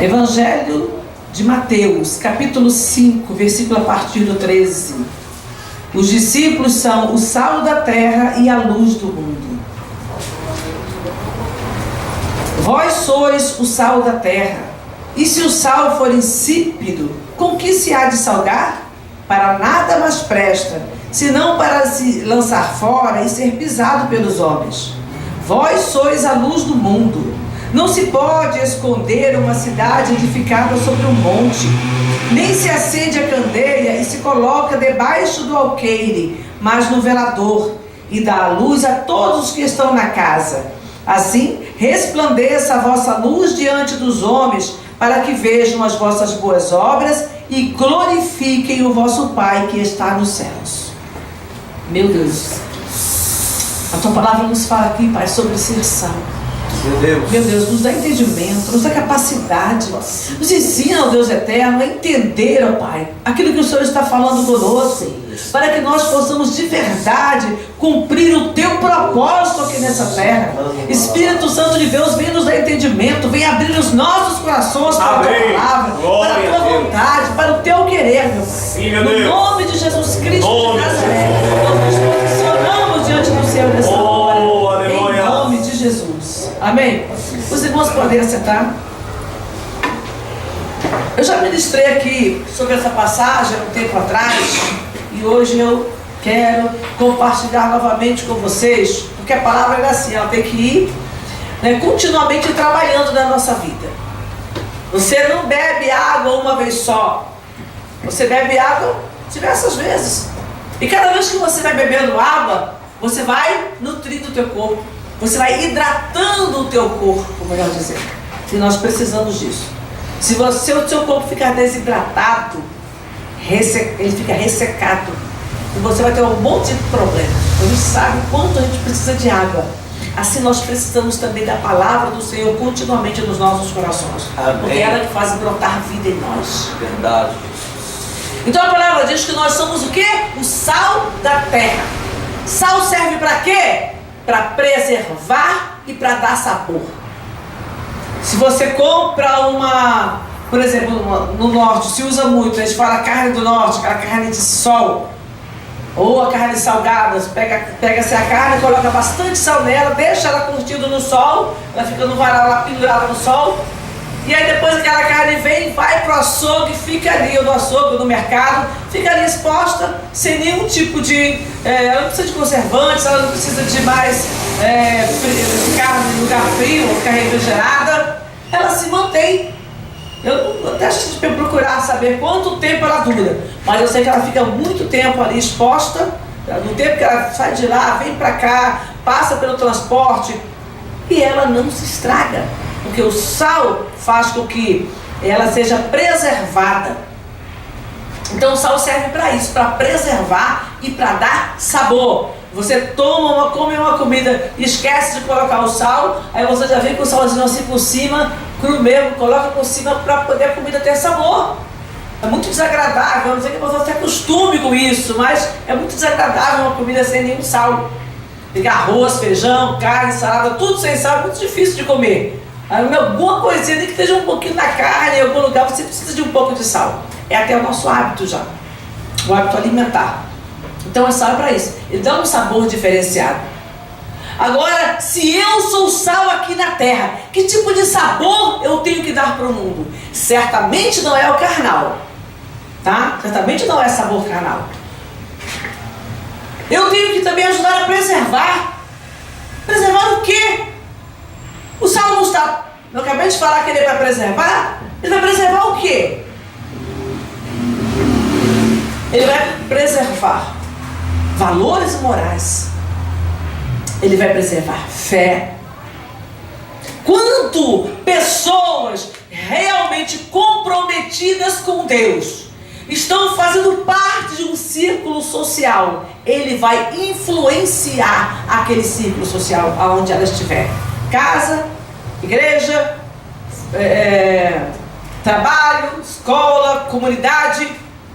Evangelho de Mateus, capítulo 5, versículo a partir do 13. Os discípulos são o sal da terra e a luz do mundo. Vós sois o sal da terra, e se o sal for insípido, com que se há de salgar? Para nada mais presta, senão para se lançar fora e ser pisado pelos homens. Vós sois a luz do mundo. Não se pode esconder uma cidade edificada sobre um monte, nem se acende a candeia e se coloca debaixo do alqueire, mas no velador, e dá a luz a todos os que estão na casa. Assim, resplandeça a vossa luz diante dos homens, para que vejam as vossas boas obras e glorifiquem o vosso Pai que está nos céus. Meu Deus, a tua palavra nos fala aqui, Pai, sobre ser sal. Meu Deus, nos dá entendimento, nos dá capacidade, nos ensina, ó Deus eterno, a entender, ó Pai, aquilo que o Senhor está falando conosco, para que nós possamos de verdade cumprir o teu propósito aqui nessa terra. Espírito Santo de Deus, vem nos dar entendimento, vem abrir os nossos corações para a tua palavra, para a tua vontade, para o teu querer, meu Pai. No nome de Jesus Cristo de Nazaré, nós nos posicionamos diante do Senhor nessa hora, em nome de Jesus. Amém? Os irmãos podem assentar. Eu já ministrei aqui sobre essa passagem há um tempo atrás, e hoje eu quero compartilhar novamente com vocês, porque a palavra é assim, ela tem que ir, continuamente trabalhando na nossa vida. Você não bebe água uma vez só, você bebe água diversas vezes, e cada vez que você vai bebendo água, você vai nutrindo o teu corpo, você vai hidratando o teu corpo, melhor dizer. E nós precisamos disso. Se o seu corpo ficar desidratado, ele fica ressecado, e você vai ter um monte de problemas. A gente sabe o quanto a gente precisa de água. Assim nós precisamos também da palavra do Senhor continuamente nos nossos corações. Amém. Porque é ela que faz brotar vida em nós. Verdade. Então a palavra diz que nós somos o quê? O sal da terra. Sal serve para quê? Para preservar e para dar sabor. Se você compra por exemplo, no norte se usa muito, a gente fala carne do norte, aquela carne de sol, ou a carne salgada, pega-se a carne, coloca bastante sal nela, deixa ela curtindo no sol, ela fica no varal lá pendurada no sol, e aí depois aquela carne vai pro açougue, fica ali, ou no açougue, ou no mercado, fica ali exposta, sem nenhum tipo de, ela não precisa de conservantes, ela não precisa de mais ficar em lugar frio, ou ficar refrigerada, ela se mantém. Eu até acho que procurar saber quanto tempo ela dura, mas eu sei que ela fica muito tempo ali exposta, no tempo que ela sai de lá, vem para cá, passa pelo transporte, e ela não se estraga, porque o sal faz com que ela seja preservada. Então o sal serve para isso, para preservar e para dar sabor. Você come uma comida, esquece de colocar o sal, aí você já vem com o salzinho assim por cima, cru mesmo, coloca por cima para poder a comida ter sabor. É muito desagradável, a não ser que você se acostume com isso, mas é muito desagradável uma comida sem nenhum sal. Pegar arroz, feijão, carne, salada, tudo sem sal é muito difícil de comer. Aí, alguma coisinha, nem que esteja um pouquinho na carne, em algum lugar, você precisa de um pouco de sal. É até o nosso hábito já, o hábito alimentar. Então o sal é para isso, ele dá um sabor diferenciado. Agora, se eu sou sal aqui na terra, que tipo de sabor eu tenho que dar para o mundo? Certamente não é o carnal, tá? Certamente não é sabor carnal. Eu tenho que também ajudar a preservar. Preservar o quê? O sal não está... Eu acabei de falar que ele vai preservar. Ele vai preservar o quê? Ele vai preservar valores morais. Ele vai preservar fé. Quanto pessoas realmente comprometidas com Deus estão fazendo parte de um círculo social, ele vai influenciar aquele círculo social aonde ela estiver. Casa, igreja, trabalho, escola, comunidade,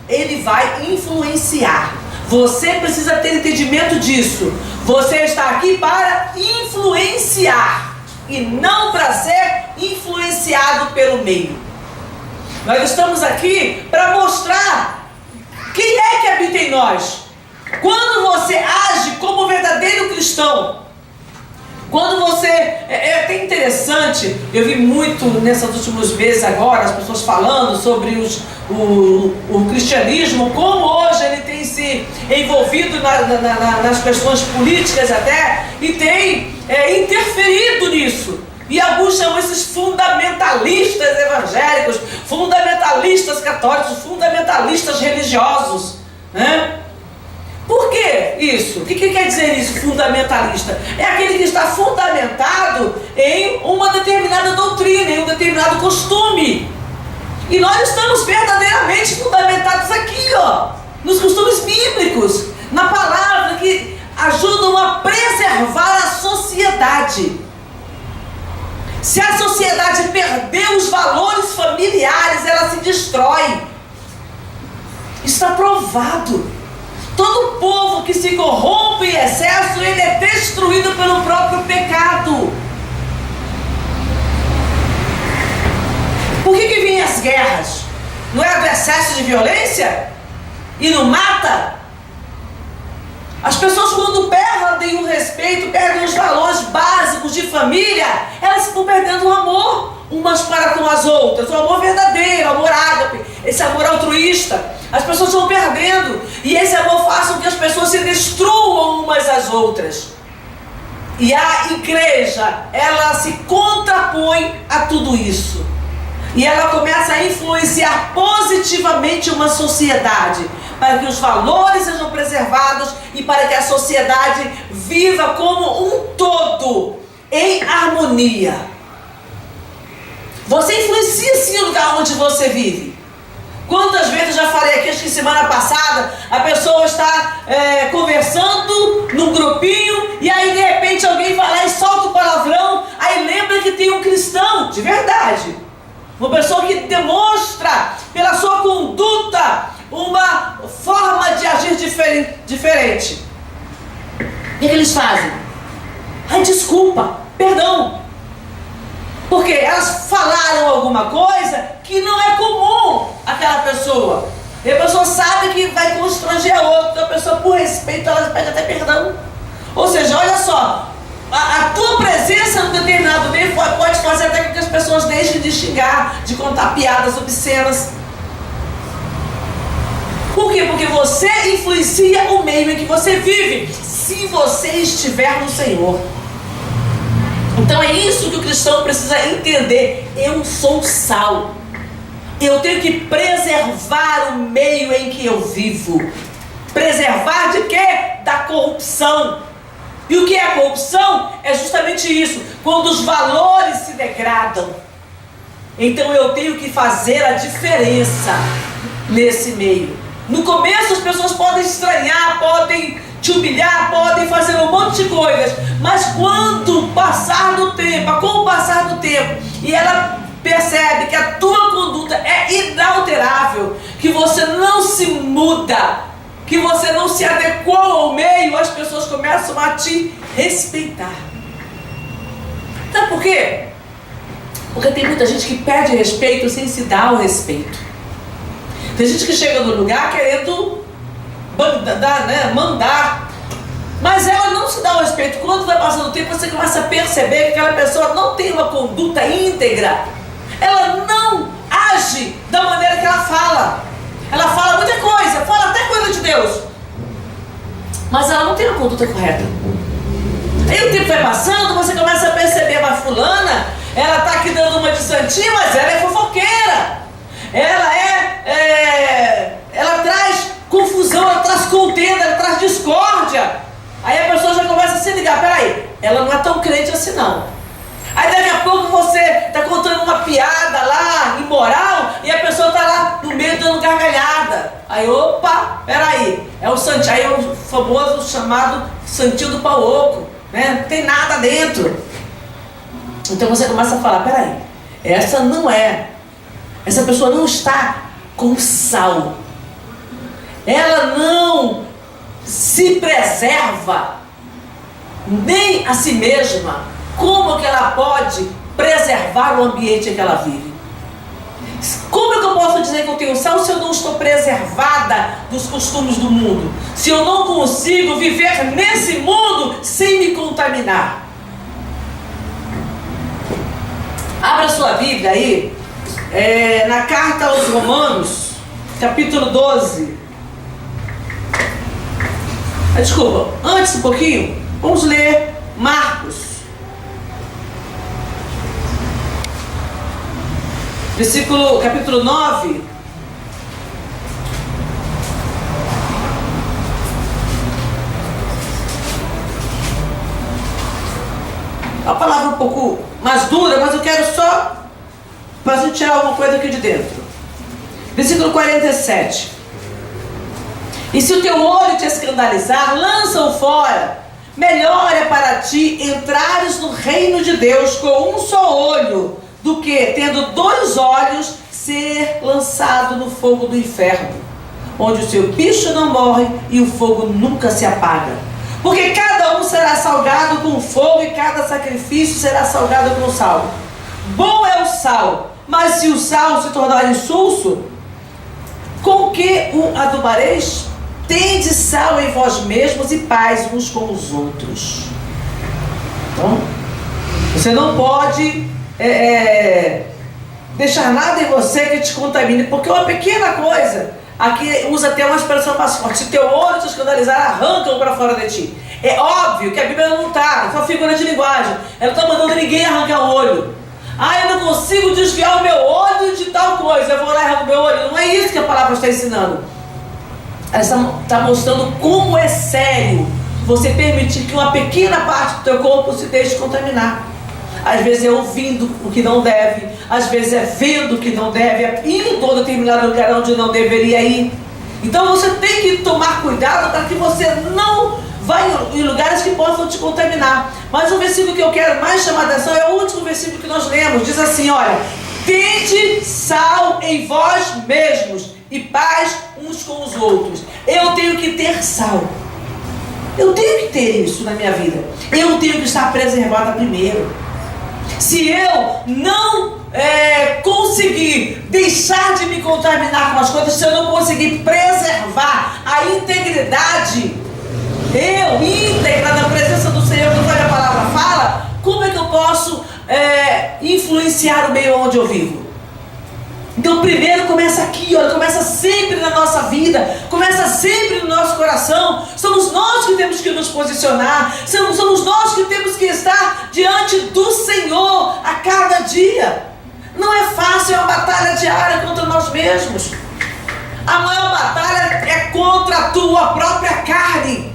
ele vai influenciar. Você precisa ter entendimento disso. Você está aqui para influenciar e não para ser influenciado pelo meio. Nós estamos aqui para mostrar quem é que habita em nós. Quando você age como verdadeiro cristão, quando você... É até interessante, eu vi muito nesses últimos meses agora, as pessoas falando sobre o cristianismo, como hoje ele tem se envolvido nas questões políticas até, e tem interferido nisso. E alguns chamam esses fundamentalistas evangélicos, fundamentalistas católicos, fundamentalistas religiosos, né? Por que isso? O que quer dizer isso, fundamentalista? É aquele que está fundamentado em uma determinada doutrina, em um determinado costume. E nós estamos verdadeiramente fundamentados aqui, ó, nos costumes bíblicos, na palavra, que ajudam a preservar a sociedade. Se a sociedade perder os valores familiares, ela se destrói. Está provado. Todo povo que se corrompe em excesso, ele é destruído pelo próprio pecado. Por que vêm as guerras? Não é do excesso de violência? E não mata? As pessoas, quando perdem o respeito, perdem os valores básicos de família, elas vão perdendo o amor umas para com as outras, o amor verdadeiro, o amor ágape, esse amor altruísta. As pessoas vão perdendo, e esse amor faz com que as pessoas se destruam umas às outras. E a igreja, ela se contrapõe a tudo isso. E ela começa a influenciar positivamente uma sociedade, para que os valores sejam preservados e para que a sociedade viva como um todo, em harmonia. Você influencia sim o lugar onde você vive. Quantas vezes eu já falei aqui, acho que semana passada, a pessoa está conversando num grupinho, e aí de repente alguém vai lá e solta o palavrão, aí lembra que tem um cristão, de verdade. Uma pessoa que demonstra pela sua conduta uma forma de agir diferente. O que eles fazem? Ai, desculpa, perdão. Porque elas falaram alguma coisa que não é comum àquela pessoa. E a pessoa sabe que vai constranger a outra, então a pessoa, por respeito, ela pede até perdão. Ou seja, olha só, a tua presença no determinado meio pode fazer até com que as pessoas deixem de xingar, de contar piadas obscenas. Por quê? Porque você influencia o meio em que você vive, se você estiver no Senhor. Então é isso que o cristão precisa entender. Eu sou sal. Eu tenho que preservar o meio em que eu vivo. Preservar de quê? Da corrupção. E o que é a corrupção? É justamente isso, quando os valores se degradam. Então eu tenho que fazer a diferença nesse meio. No começo as pessoas podem estranhar, podem te humilhar, podem fazer um monte de coisas, mas quando passar do tempo, com o passar do tempo, e ela percebe que a tua conduta é inalterável, que você não se muda, que você não se adequou ao meio, as pessoas começam a te respeitar. Sabe por quê? Porque tem muita gente que pede respeito sem se dar o respeito. Tem gente que chega no lugar querendo mandar, mas ela não se dá o respeito. Quando vai passando o tempo, você começa a perceber que aquela pessoa não tem uma conduta íntegra. Ela não age da maneira que ela fala. Ela fala muita coisa, fala até coisa de Deus, mas ela não tem uma conduta correta. Aí o tempo vai passando, você começa a perceber, mas fulana, ela está aqui dando uma de santinha, mas ela é fofoqueira. Ela traz confusão, ela traz contenda, ela traz discórdia. Aí a pessoa já começa a se ligar, peraí, ela não é tão crente assim não. Aí daqui a pouco você está contando uma piada lá, imoral, e a pessoa está lá no meio dando gargalhada. Aí, opa, peraí, é o santinho, aí é o famoso chamado santinho do pau oco, né? Não tem nada dentro. Então você começa a falar, peraí, essa pessoa não está com sal. Ela não se preserva, nem a si mesma. Como que ela pode preservar o ambiente em que ela vive? Como é que eu posso dizer que eu tenho sal se eu não estou preservada dos costumes do mundo? Se eu não consigo viver nesse mundo sem me contaminar? Abra sua Bíblia aí, na carta aos Romanos, capítulo 12. Desculpa, antes um pouquinho, vamos ler Marcos. Capítulo 9. A palavra um pouco mais dura, mas eu quero só para a gente tirar alguma coisa aqui de dentro. Versículo 47. E se o teu olho te escandalizar, lança-o fora. Melhor é para ti entrares no reino de Deus com um só olho, do que, tendo 2 olhos, ser lançado no fogo do inferno, onde o seu bicho não morre e o fogo nunca se apaga. Porque cada um será salgado com fogo e cada sacrifício será salgado com sal. Bom é o sal, mas se o sal se tornar insulso, com que o adubareis? Tende sal em vós mesmos e paz uns com os outros. Então, você não pode deixar nada em você que te contamine, porque uma pequena coisa, aqui usa até uma expressão mais forte: se teu olho te escandalizar, arranca-o para fora de ti. É óbvio que a Bíblia não está, é só figura de linguagem, ela não está mandando ninguém arrancar o olho. Eu não consigo desviar o meu olho de tal coisa, eu vou lá e arranco o meu olho. Não é isso que a palavra está ensinando. Ela está mostrando como é sério você permitir que uma pequena parte do teu corpo se deixe contaminar. Às vezes é ouvindo o que não deve, às vezes é vendo o que não deve, é indo em determinado lugar onde não deveria ir. Então você tem que tomar cuidado para que você não vá em lugares que possam te contaminar. Mas o versículo que eu quero mais chamar a atenção é o último versículo que nós lemos. Diz assim, olha: tende sal em vós mesmos e paz uns com os outros. Eu tenho que ter sal. Eu tenho que ter isso na minha vida. Eu tenho que estar preservada primeiro. Se eu não conseguir deixar de me contaminar com as coisas, se eu não conseguir preservar a integridade, íntegra na presença do Senhor, conforme a palavra fala, como é que eu posso influenciar o meio onde eu vivo? Então primeiro começa aqui, olha, começa sempre na nossa vida, começa sempre no nosso coração. Somos nós que temos que nos posicionar, somos nós que temos que estar diante do Senhor a cada dia. Não é fácil, é uma batalha diária contra nós mesmos. A maior batalha é contra a tua própria carne.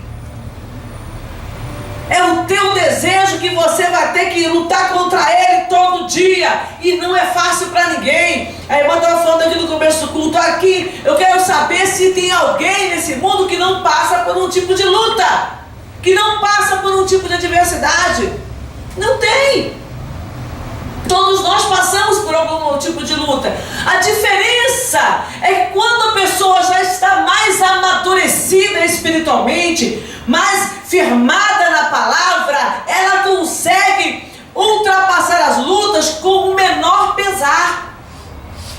É o teu desejo que você vai ter que lutar contra ele todo dia. E não é fácil para ninguém. A irmã estava falando aqui no começo do culto. Aqui eu quero saber se tem alguém nesse mundo que não passa por um tipo de luta, que não passa por um tipo de adversidade. Não tem. Todos nós passamos por algum tipo de luta. A diferença é que quando a pessoa já está mais amadurecida espiritualmente, mais firmada na palavra, ela consegue ultrapassar as lutas com o menor pesar,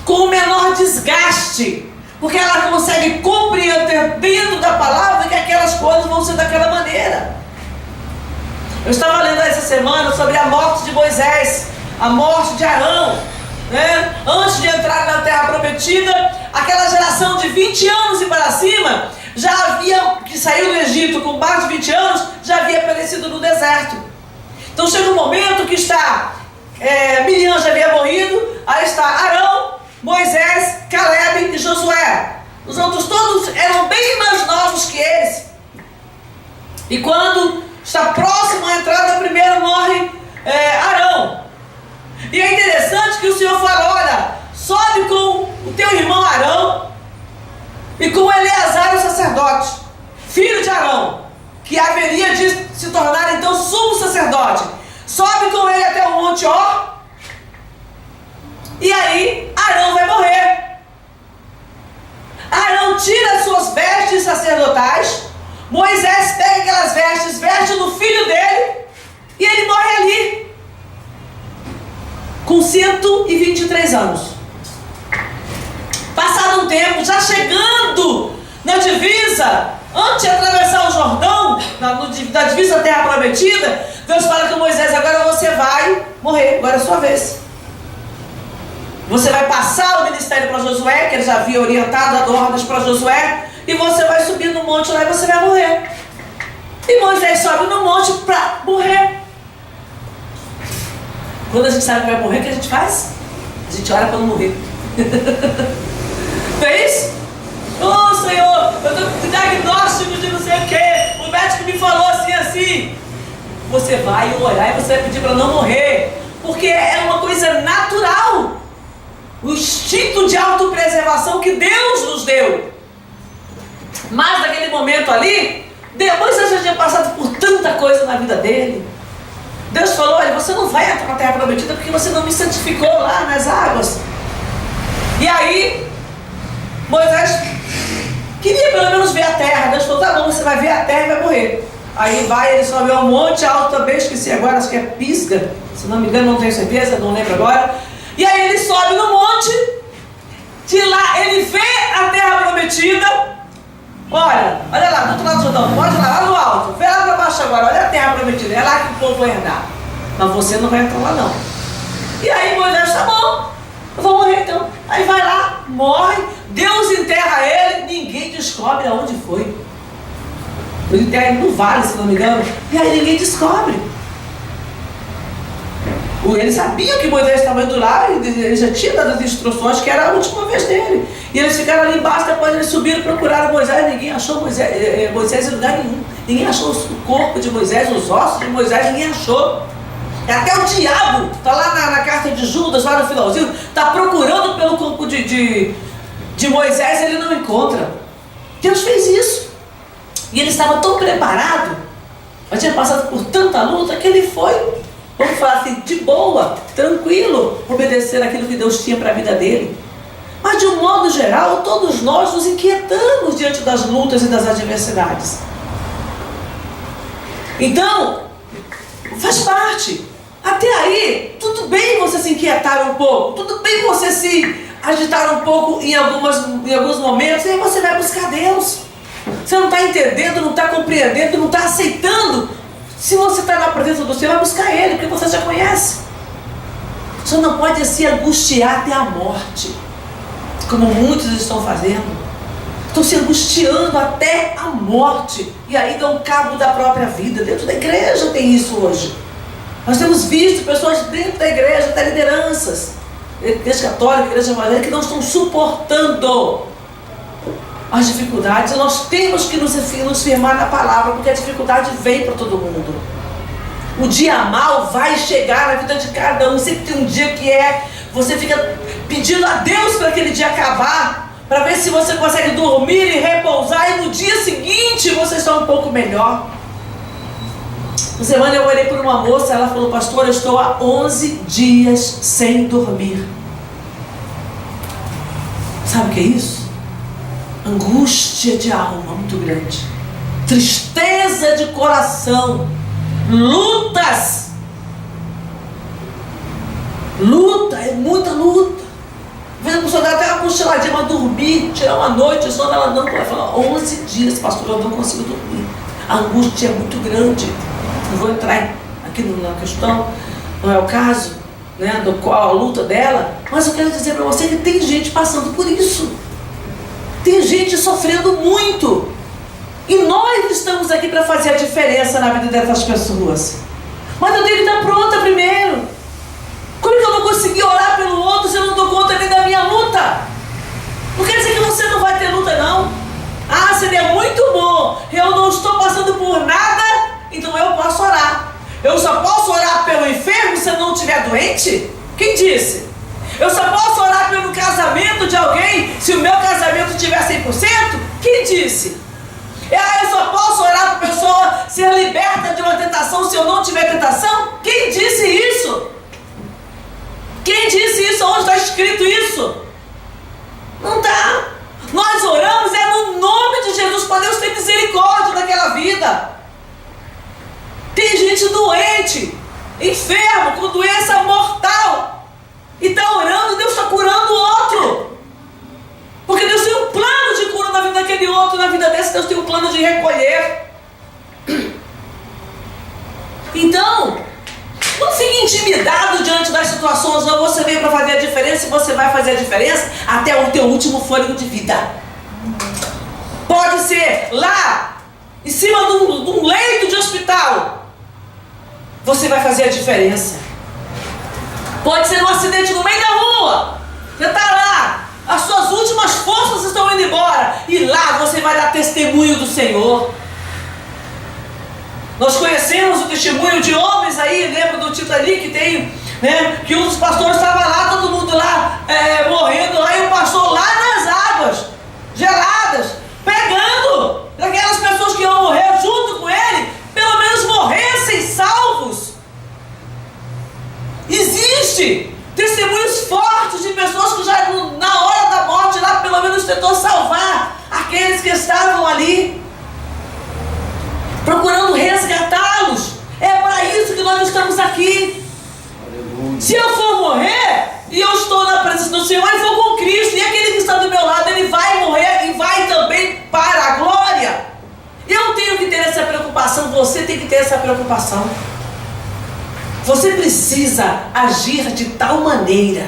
com o menor desgaste, porque ela consegue compreender dentro da palavra que aquelas coisas vão ser daquela maneira. Eu estava lendo essa semana sobre a morte de Moisés, a morte de Arão, né? Antes de entrar na terra prometida, aquela geração de 20 anos e para cima, que saiu do Egito com mais de 20 anos, já havia perecido no deserto. Então chega um momento que Miriam já havia morrido, aí está Arão, Moisés, Caleb e Josué. Os outros todos eram bem mais novos que eles. E quando está próximo à entrada, primeiro morre Arão. E é interessante que o Senhor fala: olha, sobe com o teu irmão Arão e com Eleazar o sacerdote, filho de Arão, que haveria de se tornar então sumo sacerdote. Sobe com ele até o monte Or, e aí Arão vai morrer. Arão tira as suas vestes sacerdotais, Moisés pega aquelas vestes, veste no filho dele, e ele morre ali, com 123 anos. Passado um tempo, já chegando na divisa, antes de atravessar o Jordão, da divisa da terra prometida, Deus fala com Moisés: agora você vai morrer, agora é a sua vez. Você vai passar o ministério para Josué, que ele já havia orientado, dado ordens para Josué, e você vai subir no monte lá e você vai morrer. E Moisés sobe no monte para morrer. Quando a gente sabe que vai morrer, o que a gente faz? A gente ora para não morrer. Não é isso? Oh, Senhor, eu estou com diagnóstico de não sei o quê. O médico me falou assim. Você vai orar e você vai pedir para não morrer. Porque é uma coisa natural. O instinto de autopreservação que Deus nos deu. Mas naquele momento ali, Moisés já tinha passado por tanta coisa na vida dele. Deus falou: olha, você não vai entrar na terra prometida porque você não me santificou lá nas águas. E aí, Moisés queria pelo menos ver a terra. Deus falou: tá bom, você vai ver a terra e vai morrer. Aí ele sobe ao monte alto também, esqueci agora, acho que é Pisga, se não me engano, não tenho certeza, não lembro agora. E aí ele sobe no monte, de lá ele vê a terra prometida. Olha lá, do outro lado do Jordão, pode lá no alto, vê lá para baixo agora, olha a terra prometida, é lá que o povo vai herdar. Mas você não vai entrar lá não. E aí Moisés: tá bom, eu vou morrer então. Aí vai lá, morre, Deus enterra ele, ninguém descobre aonde foi. Ele enterra ele no vale, se não me engano, e aí ninguém descobre. Eles sabiam que Moisés estava indo lá, e ele já tinha dado as instruções que era a última vez dele. E eles ficaram ali embaixo, depois eles subiram, procuraram Moisés, ninguém achou Moisés em lugar nenhum. Ninguém achou o corpo de Moisés, os ossos de Moisés, ninguém achou. Até o diabo, está lá na carta de Judas, lá no finalzinho, está procurando pelo corpo de Moisés, e ele não encontra. Deus fez isso. E ele estava tão preparado, já tinha passado por tanta luta, que ele foi, vamos falar assim, de boa, tranquilo, obedecer aquilo que Deus tinha para a vida dele. Mas de um modo geral, todos nós nos inquietamos diante das lutas e das adversidades. Então, faz parte. Até aí, tudo bem você se inquietar um pouco, tudo bem você se agitar um pouco em alguns momentos, e aí você vai buscar Deus. Você não está entendendo, não está compreendendo, não está aceitando. Se você está na presença do Senhor, vai buscar Ele, porque você já conhece. Você não pode se angustiar até a morte, como muitos estão fazendo. Estão se angustiando até a morte, e aí dão cabo da própria vida. Dentro da igreja tem isso hoje. Nós temos visto pessoas dentro da igreja, até lideranças, igreja católica, igreja evangélica, que não estão suportando as dificuldades. E nós temos que nos firmar na palavra, porque a dificuldade vem para todo mundo. O dia mal vai chegar na vida de cada um. Sempre tem um dia que você fica pedindo a Deus para aquele dia acabar, para ver se você consegue dormir e repousar, e no dia seguinte você está um pouco melhor. Uma semana eu orei por uma moça, ela falou: pastor, eu estou há 11 dias sem dormir. Sabe o que é isso? Angústia de alma muito grande, tristeza de coração, lutas. Luta, é muita luta. Às vezes a pessoa dá até uma cochiladinha, mas dormir, tirar uma noite, só ela não vai falar: 11 dias, pastor, eu não consigo dormir. A angústia é muito grande. Não vou entrar aqui na questão, não é o caso, né, do qual a luta dela, mas eu quero dizer para você que tem gente passando por isso. Tem gente sofrendo muito. E nós estamos aqui para fazer a diferença na vida dessas pessoas. Mas eu tenho que estar pronta primeiro. Como que eu vou conseguir orar pelo outro se eu não dou conta nem da minha luta? Não quer dizer que você não vai ter luta, não. Ah, seria muito bom. Eu não estou passando por nada, então eu posso orar. Eu só posso orar pelo enfermo se eu não estiver doente? Quem disse? Eu só posso orar pelo casamento de alguém se o meu casamento estiver 100%? Quem disse? Eu só posso orar para a pessoa ser liberta de uma tentação se eu não tiver tentação? Quem disse isso? Quem disse isso? Onde está escrito isso? Não está. Nós oramos no nome de Jesus, para Deus ter misericórdia daquela vida. Tem gente doente, enfermo, com doença mortal, e está orando, Deus está curando o outro. esse Deus tem um plano de recolher. Então, não fique intimidado diante das situações, não. Você veio para fazer a diferença e você vai fazer a diferença até o teu último fôlego de vida. Pode ser lá, em cima de um leito de hospital. Você vai fazer a diferença. Pode ser num acidente no meio da rua. Você está lá, as suas últimas forças estão indo embora. E lá você vai dar testemunho do Senhor. Nós conhecemos o testemunho de homens aí, lembra do Titanic, tem, né, que um dos pastores estava lá, todo mundo lá morrendo, aí o pastor lá nas águas geladas, pegando aquelas pessoas que iam morrer junto com ele, pelo menos morressem salvos. Existe testemunhos fortes de pessoas que já na hora da morte lá pelo menos tentou salvar aqueles que estavam ali, procurando resgatá-los. É para isso que nós estamos aqui. Aleluia. Se eu for morrer e eu estou na presença do Senhor, eu vou com Cristo, e aquele que está do meu lado, ele vai morrer e vai também para a glória. Eu tenho que ter essa preocupação, você tem que ter essa preocupação. Você precisa agir de tal maneira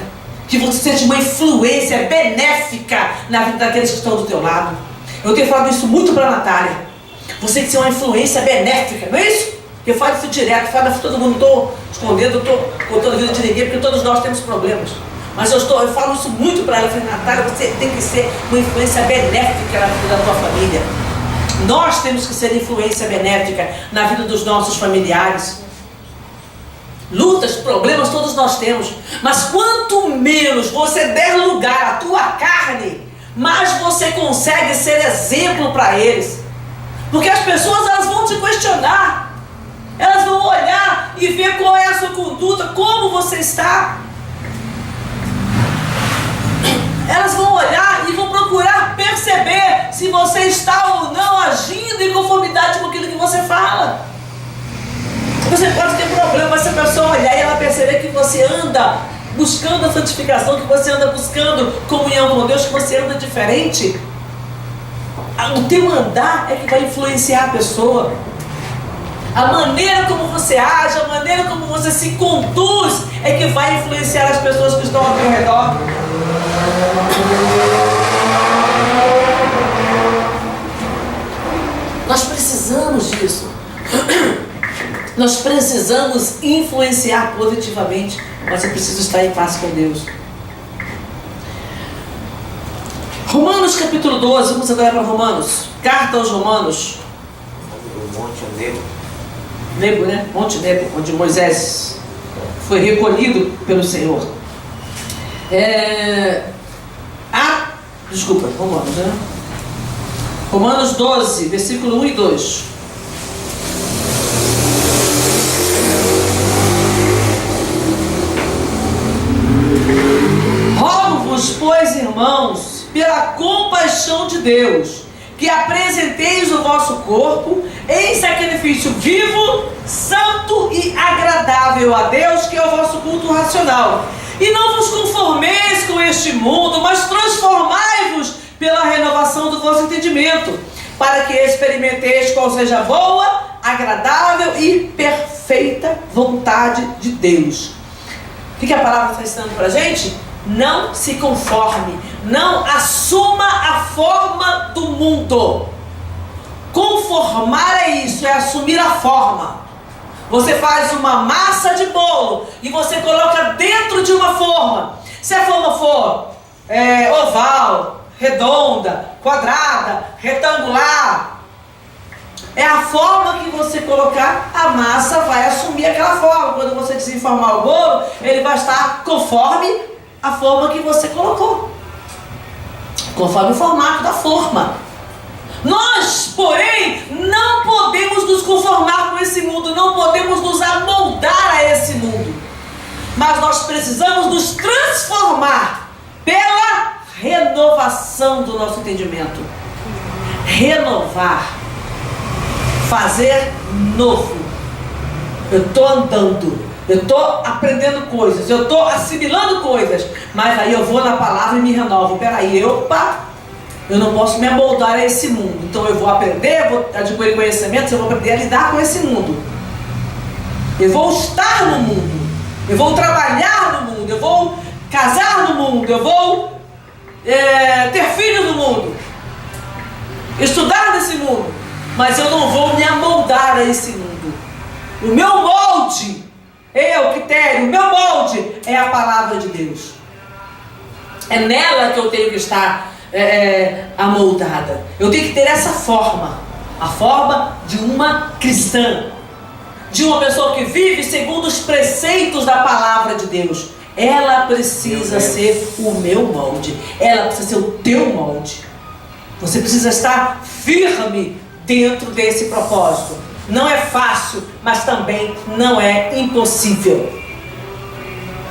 que você seja uma influência benéfica na vida daqueles que estão do teu lado. Eu tenho falado isso muito para a Natália. Você tem que ser uma influência benéfica, não é isso? Eu falo isso direto, falo para todo mundo, não estou escondendo, não estou contando a vida de ninguém, porque todos nós temos problemas. Mas eu falo isso muito para ela. Eu falei, Natália, você tem que ser uma influência benéfica na vida da tua família. Nós temos que ser influência benéfica na vida dos nossos familiares. Lutas, problemas todos nós temos. Mas quanto menos você der lugar à tua carne, mais você consegue ser exemplo para eles. Porque as pessoas, elas vão te questionar. Elas vão olhar e ver qual é a sua conduta, como você está. Elas vão olhar e vão procurar perceber se você está ou não agindo em conformidade com aquilo que você fala. Você pode ter problema, mas se a pessoa olhar e ela perceber que você anda buscando a santificação, que você anda buscando comunhão com Deus, que você anda diferente, o teu andar é que vai influenciar a pessoa. A maneira como você age, a maneira como você se conduz é que vai influenciar as pessoas que estão ao teu redor. Nós precisamos disso. Nós precisamos influenciar positivamente, mas eu preciso estar em paz com Deus. Romanos capítulo 12, vamos agora para Romanos. Carta aos Romanos. O Monte Nebo. Nebo, né? Monte Nebo, onde Moisés foi recolhido pelo Senhor. Desculpa, Romanos, né? Romanos 12, versículo 1 e 2. Rogo-vos, pois, irmãos, pela compaixão de Deus, que apresenteis o vosso corpo em sacrifício vivo, santo e agradável a Deus, que é o vosso culto racional. E não vos conformeis com este mundo, mas transformai-vos pela renovação do vosso entendimento, para que experimenteis qual seja a boa, agradável e perfeita vontade de Deus. O que a palavra está ensinando para a gente? Não se conforme, não assuma a forma do mundo. Conformar é isso, é assumir a forma. Você faz uma massa de bolo e você coloca dentro de uma forma. Se a forma for oval, redonda, quadrada, retangular, é a forma que você colocar, a massa vai assumir aquela forma. Quando você desenformar o bolo, ele vai estar conforme a forma que você colocou, conforme o formato da forma. Nós, porém, não podemos nos conformar com esse mundo, não podemos nos amoldar a esse mundo, mas nós precisamos nos transformar pela renovação do nosso entendimento. Renovar, fazer novo. Eu estou andando, eu estou aprendendo coisas, eu estou assimilando coisas, mas aí eu vou na palavra e me renovo. Peraí, opa, Eu não posso me amoldar a esse mundo. Então eu vou aprender, vou adquirir conhecimentos, eu vou aprender a lidar com esse mundo. Eu vou estar no mundo. Eu vou trabalhar no mundo. Eu vou casar no mundo. Eu vou ter filho no mundo. Estudar nesse mundo. Mas eu não vou me amoldar a esse mundo. O meu molde, o meu molde é a palavra de Deus. É nela que eu tenho que estar amoldada. Eu tenho que ter essa forma. A forma de uma cristã. De uma pessoa que vive segundo os preceitos da palavra de Deus. Ela precisa ser o meu molde. Ela precisa ser o teu molde. Você precisa estar firme dentro desse propósito. Não é fácil, mas também não é impossível.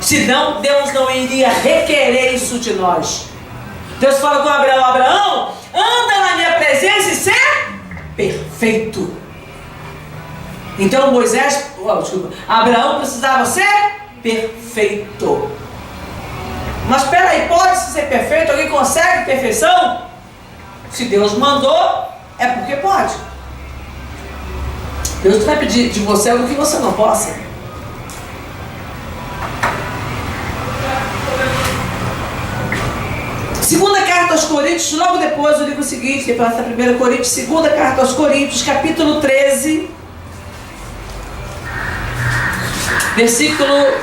Senão Deus não iria requerer isso de nós. Deus fala com Abraão: Abraão, anda na minha presença e ser perfeito. Então Abraão precisava ser perfeito. Mas espera aí, pode-se ser perfeito? Alguém consegue perfeição? Se Deus mandou, é porque pode. Deus não vai pedir de você algo que você não possa. Segunda carta aos Coríntios, logo depois do livro seguinte, depois da 1 Coríntios, segunda carta aos Coríntios, capítulo 13, versículo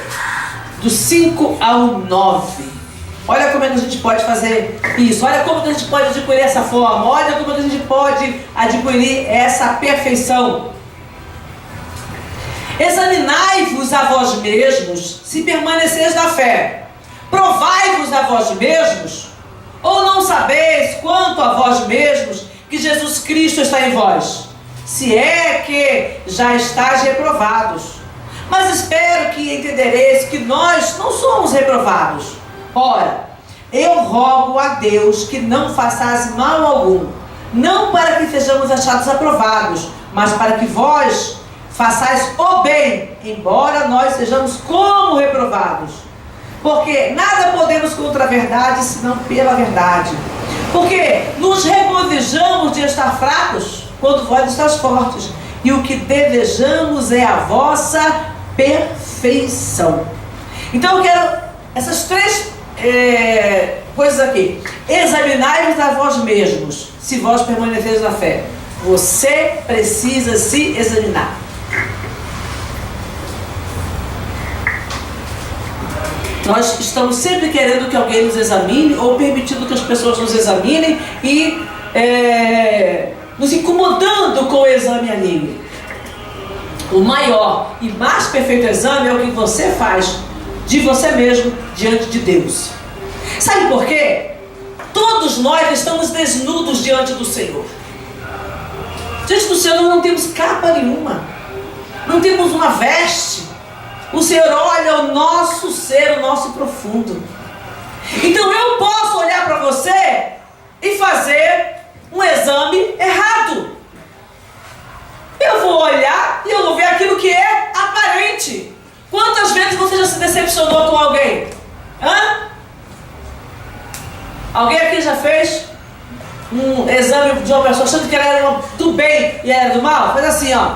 do 5 ao 9. Olha como é que a gente pode fazer isso. Olha como que a gente pode adquirir essa forma. Olha como que a gente pode adquirir essa perfeição. Examinai-vos a vós mesmos, se permaneceis na fé. Provai-vos a vós mesmos, ou não sabeis quanto a vós mesmos que Jesus Cristo está em vós, se é que já estáis reprovados. Mas espero que entendereis que nós não somos reprovados. Ora, eu rogo a Deus que não façais mal algum, não para que sejamos achados aprovados, mas para que vós façais o bem, embora nós sejamos como reprovados. Porque nada podemos contra a verdade, senão pela verdade. Porque nos regozijamos de estar fracos, quando vós estáis fortes. E o que desejamos é a vossa perfeição. Então eu quero essas três coisas aqui. Examinai-vos a vós mesmos, se vós permaneceis na fé. Você precisa se examinar. Nós estamos sempre querendo que alguém nos examine, ou permitindo que as pessoas nos examinem e nos incomodando com o exame alheio. O maior e mais perfeito exame é o que você faz de você mesmo diante de Deus. Sabe por quê? Todos nós estamos desnudos diante do Senhor. Diante do Senhor não temos capa nenhuma, não temos uma veste. O Senhor olha o nosso ser, o nosso profundo. Então eu posso olhar para você e fazer um exame errado. Eu vou olhar e eu vou ver aquilo que é aparente. Quantas vezes você já se decepcionou com alguém? Alguém aqui já fez um exame de uma pessoa achando que ela era do bem e ela era do mal? Faz assim, ó.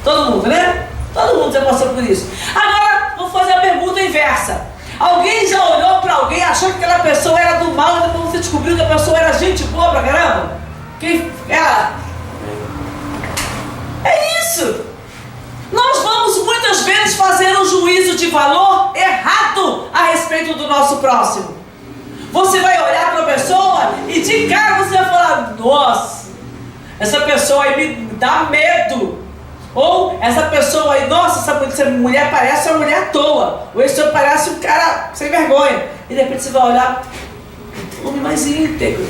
Todo mundo, né? Todo mundo já passou por isso. Agora, vou fazer a pergunta inversa. Alguém já olhou para alguém achando que aquela pessoa era do mal e depois você descobriu que a pessoa era gente boa pra caramba? Quem era? É isso. Nós vamos muitas vezes fazer um juízo de valor errado a respeito do nosso próximo. Você vai olhar para a pessoa e de cara você vai falar: nossa, essa pessoa aí me dá medo. Ou essa pessoa aí, nossa, essa mulher parece uma mulher à toa. Ou esse senhor parece um cara sem vergonha. E de repente você vai olhar, homem mais íntegro.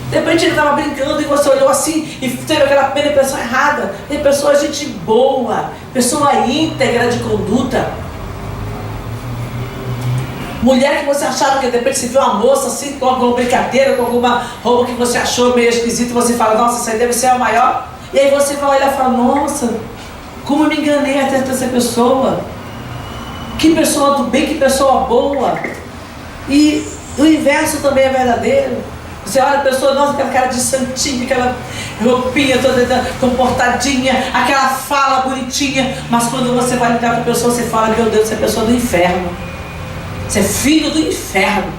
De repente ele estava brincando e você olhou assim e teve aquela primeira impressão errada. E a pessoa é gente boa, pessoa íntegra de conduta. Mulher que você achava que de repente você viu uma moça assim, com alguma brincadeira, com alguma roupa que você achou meio esquisita, e você fala: nossa, essa aí deve ser a maior. E aí você vai olhar e fala: nossa, como eu me enganei até dessa pessoa. Que pessoa do bem, que pessoa boa. E O inverso também é verdadeiro. Você olha a pessoa, nossa, aquela cara de santinha, aquela roupinha toda comportadinha, aquela fala bonitinha, mas quando você vai lidar com a pessoa, você fala, meu Deus, você é pessoa do inferno. Você é filho do inferno.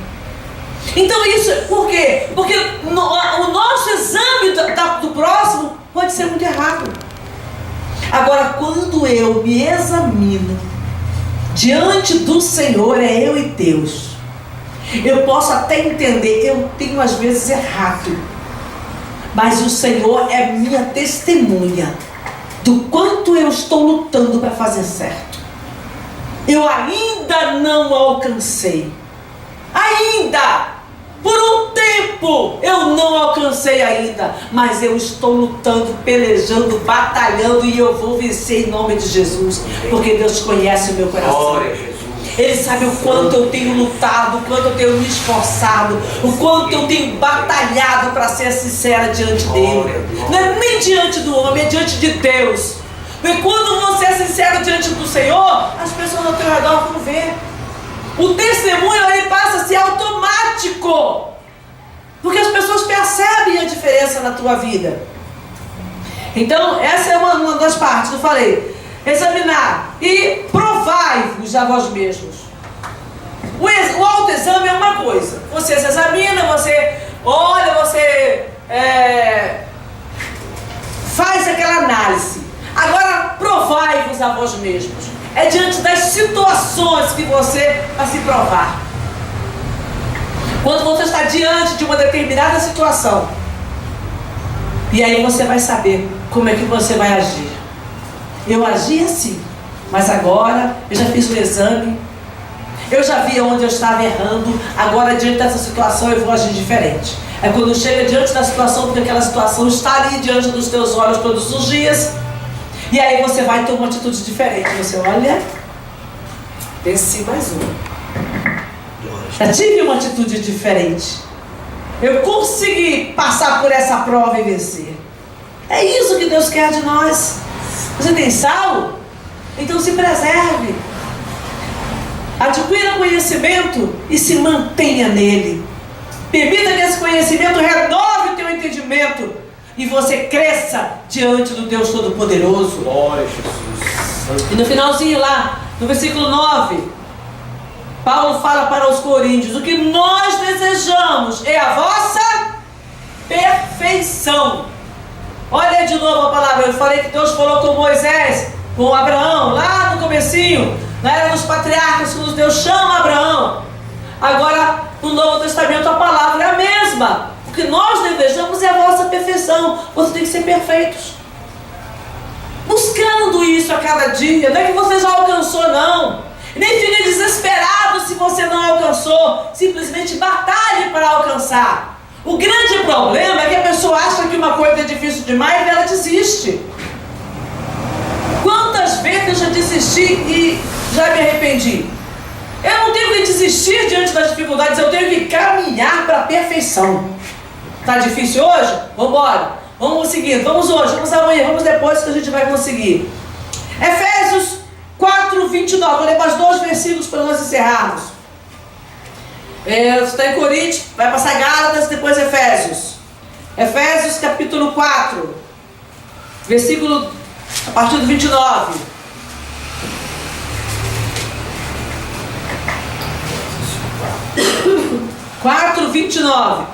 Então isso, por quê? Porque o nosso exame do próximo pode ser muito errado. Agora, quando eu me examino diante do Senhor, é eu e Deus. Eu posso até entender, eu tenho às vezes errado, mas o Senhor é minha testemunha do quanto eu estou lutando para fazer certo. Eu ainda não alcancei. Ainda, por um tempo, eu não alcancei ainda, mas eu estou lutando, pelejando, batalhando e eu vou vencer em nome de Jesus, porque Deus conhece o meu coração. Glória a Jesus. Ele sabe o quanto eu tenho lutado, o quanto eu tenho me esforçado, o quanto eu tenho batalhado para ser sincera diante dele. Não é nem diante do homem, é diante de Deus. Porque quando você é sincero diante do Senhor, as pessoas ao teu redor vão ver. O testemunho ele passa a ser automático, porque as pessoas percebem a diferença na tua vida. Então essa é uma das partes que eu falei. Examinar e provai-vos a vós mesmos. O autoexame é uma coisa. Você se examina, você olha, você faz aquela análise. Agora provai-vos a vós mesmos. É diante das situações que você vai se provar. Quando você está diante de uma determinada situação, e aí você vai saber como é que você vai agir. Eu agi assim, mas agora eu já fiz o exame, eu já vi onde eu estava errando, agora diante dessa situação eu vou agir diferente. É quando chega diante da situação, porque aquela situação está ali diante dos teus olhos todos os dias, e aí você vai ter uma atitude diferente. Você olha, venci mais uma. Já tive uma atitude diferente. Eu consegui passar por essa prova e vencer. É isso que Deus quer de nós. Você tem sal? Então se preserve. Adquira conhecimento e se mantenha nele. Permita que esse conhecimento renove o teu entendimento e você cresça diante do Deus Todo-Poderoso. Glória a Jesus. E no finalzinho lá, no versículo 9, Paulo fala para os coríntios: o que nós desejamos é a vossa perfeição. Olha de novo a palavra. Eu falei que Deus falou com Moisés, com Abraão, lá no comecinho, na era dos patriarcas, quando Deus chama Abraão. Agora, no Novo Testamento, a palavra é a mesma. O que nós desejamos é a vossa perfeição. Você tem que ser perfeitos. Buscando isso a cada dia. Não é que você já alcançou, não. Nem fique desesperado se você não alcançou. Simplesmente batalhe para alcançar. O grande problema é que a pessoa acha que uma coisa é difícil demais e ela desiste. Quantas vezes eu já desisti e já me arrependi? Eu não tenho que desistir diante das dificuldades, eu tenho que caminhar para a perfeição. Está difícil hoje? Vamos embora. Vamos seguir. Vamos hoje, vamos amanhã, vamos depois que a gente vai conseguir. Efésios 4, 29. Vou ler mais 2 versículos para nós encerrarmos. Você está em Coríntios, vai passar Gálatas, depois Efésios. Efésios capítulo 4, versículo a partir do 29. Quatro, 29.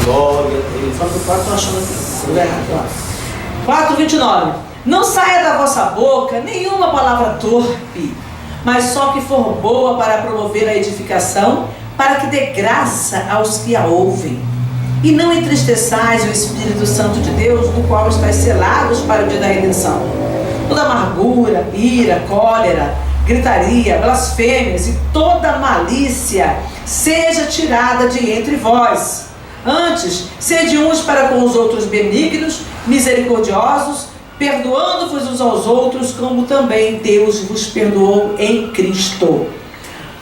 Glória a Deus. Só que o 4 estou achando aqui. 4, 29. Não saia da vossa boca nenhuma palavra torpe, mas só que for boa para promover a edificação, para que dê graça aos que a ouvem. E não entristeçais o Espírito Santo de Deus, no qual estáis selados para o dia da redenção. Toda amargura, ira, cólera, gritaria, blasfêmias e toda malícia seja tirada de entre vós. Antes, sede uns para com os outros benignos, misericordiosos, perdoando-vos uns aos outros, como também Deus vos perdoou em Cristo.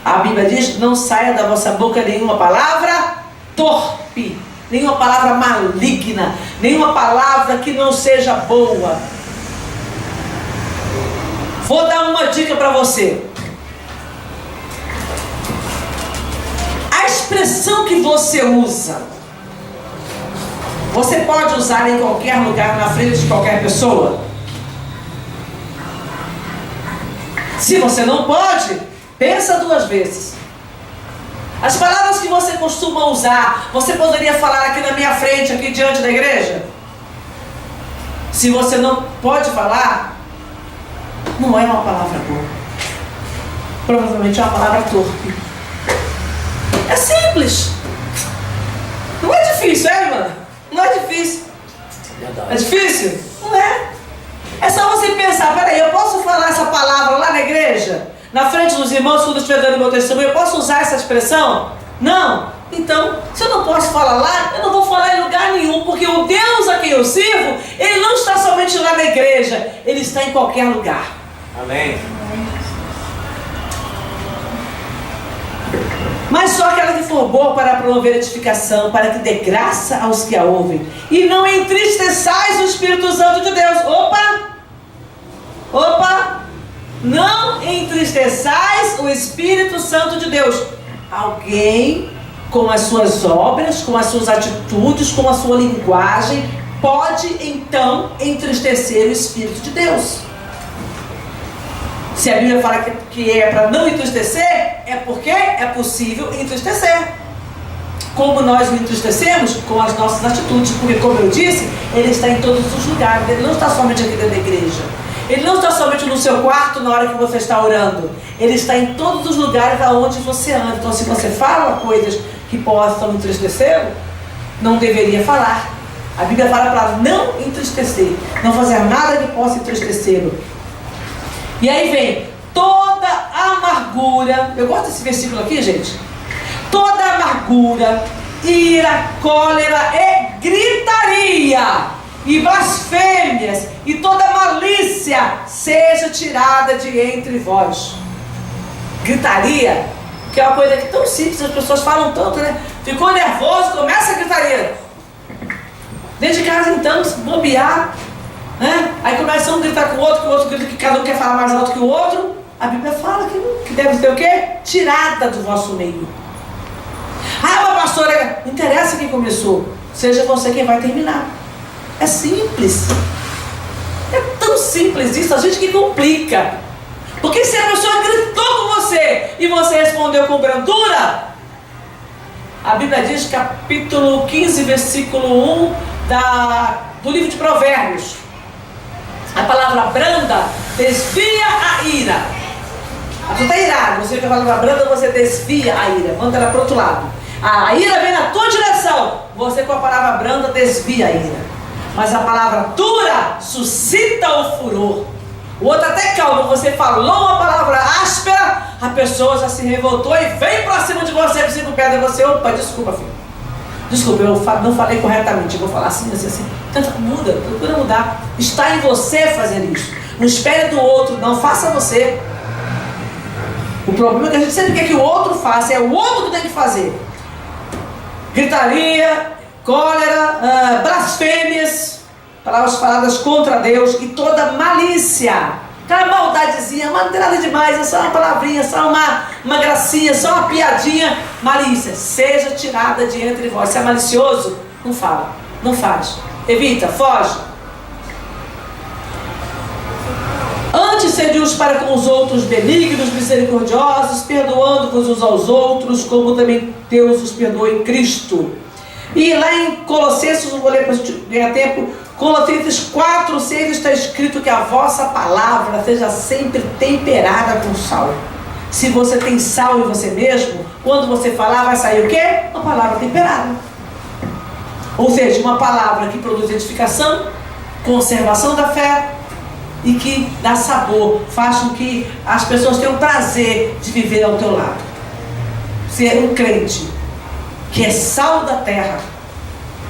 A Bíblia diz: não saia da vossa boca nenhuma palavra torpe, nenhuma palavra maligna, nenhuma palavra que não seja boa. Vou dar uma dica para você. A expressão que você usa, você pode usar em qualquer lugar, na frente de qualquer pessoa? Se você não pode, pensa duas vezes. As palavras que você costuma usar, você poderia falar aqui na minha frente, aqui diante da igreja? Se você não pode falar, não é uma palavra boa. Provavelmente é uma palavra torpe. É simples. Não é difícil, é, irmã? Não é difícil. É difícil? Não é. É só você pensar, peraí, eu posso falar essa palavra lá na igreja? Na frente dos irmãos, quando eu estiver dando meu testemunho, eu posso usar essa expressão? Não. Então, se eu não posso falar lá, eu não vou falar em lugar nenhum, porque o Deus a quem eu sirvo, Ele não está somente lá na igreja, Ele está em qualquer lugar. Amém. Mas só aquela que for boa para promover edificação, para que dê graça aos que a ouvem, e não entristeçais o Espírito Santo de Deus. Opa! Não entristeçais o Espírito Santo de Deus. Alguém, com as suas obras, com as suas atitudes, com a sua linguagem, pode então entristecer o Espírito de Deus. Se a Bíblia fala que é para não entristecer, é porque é possível entristecer. Como nós o entristecemos? Com as nossas atitudes, porque, como eu disse, Ele está em todos os lugares. Ele não está somente aqui dentro da igreja. Ele não está somente no seu quarto na hora que você está orando. Ele está em todos os lugares aonde você anda. Então, se você fala coisas que possam entristecê-lo, não deveria falar. A Bíblia fala para não entristecer, não fazer nada que possa entristecê-lo. E aí vem toda amargura. Eu gosto desse versículo aqui, gente. Toda amargura, ira, cólera e gritaria, e blasfêmias, e toda malícia seja tirada de entre vós. Gritaria, que é uma coisa que é tão simples, as pessoas falam tanto, né? Ficou nervoso, começa a gritaria. Dentro de casa, então, se bobear, né? Aí começa um a gritar com o outro, que o outro grita que cada um quer falar mais alto que o outro. A Bíblia fala que deve ter o quê? Tirada do vosso meio. Ah, mas pastora, não interessa quem começou, seja você quem vai terminar. É simples. É tão simples isso, a gente que complica. Porque se a pessoa gritou com você e você respondeu com brandura, a Bíblia diz, capítulo 15, versículo 1 do livro de Provérbios, a palavra branda desvia a ira. Você está irado, você que a palavra branda, você desvia a ira, manda ela para o outro lado. A ira vem na tua direção, você com a palavra branda desvia a ira. Mas a palavra dura suscita o furor. O outro até calma, você falou uma palavra áspera, a pessoa já se revoltou e vem para cima de você, precisa pedra de você. Opa, desculpa, filho. Desculpa, eu não falei corretamente, eu vou falar assim, assim, assim. Tenta, muda, procura mudar. Está em você fazer isso. Não espere do outro, não faça você. O problema é que a gente sempre quer que o outro faça, é o outro que tem que fazer. Gritaria, cólera, blasfêmias, palavras faladas contra Deus e toda malícia. Aquela maldadezinha, mas não tem nada demais, é só uma palavrinha, só uma gracinha, só uma piadinha. Malícia, seja tirada de entre vós. Se é malicioso, não fala, não faz. Evita, foge. Antes sede uns para com os outros benignos, misericordiosos, perdoando-vos uns aos outros, como também Deus os perdoou em Cristo. E lá em Colossenses, não vou ler para ganhar tempo, Colossenses 4:6 está escrito que a vossa palavra seja sempre temperada com sal. Se você tem sal em você mesmo, quando você falar vai sair o quê? Uma palavra temperada. Ou seja, uma palavra que produz edificação, conservação da fé e que dá sabor, faz com que as pessoas tenham prazer de viver ao teu lado. Ser um crente que é sal da terra,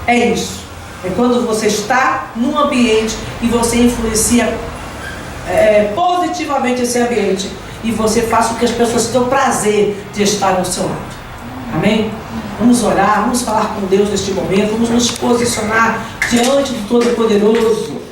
é isso. É quando você está num ambiente e você influencia positivamente esse ambiente e você faz com que as pessoas tenham prazer de estar no seu lado. Amém? Vamos orar, vamos falar com Deus neste momento, vamos nos posicionar diante do Todo-Poderoso.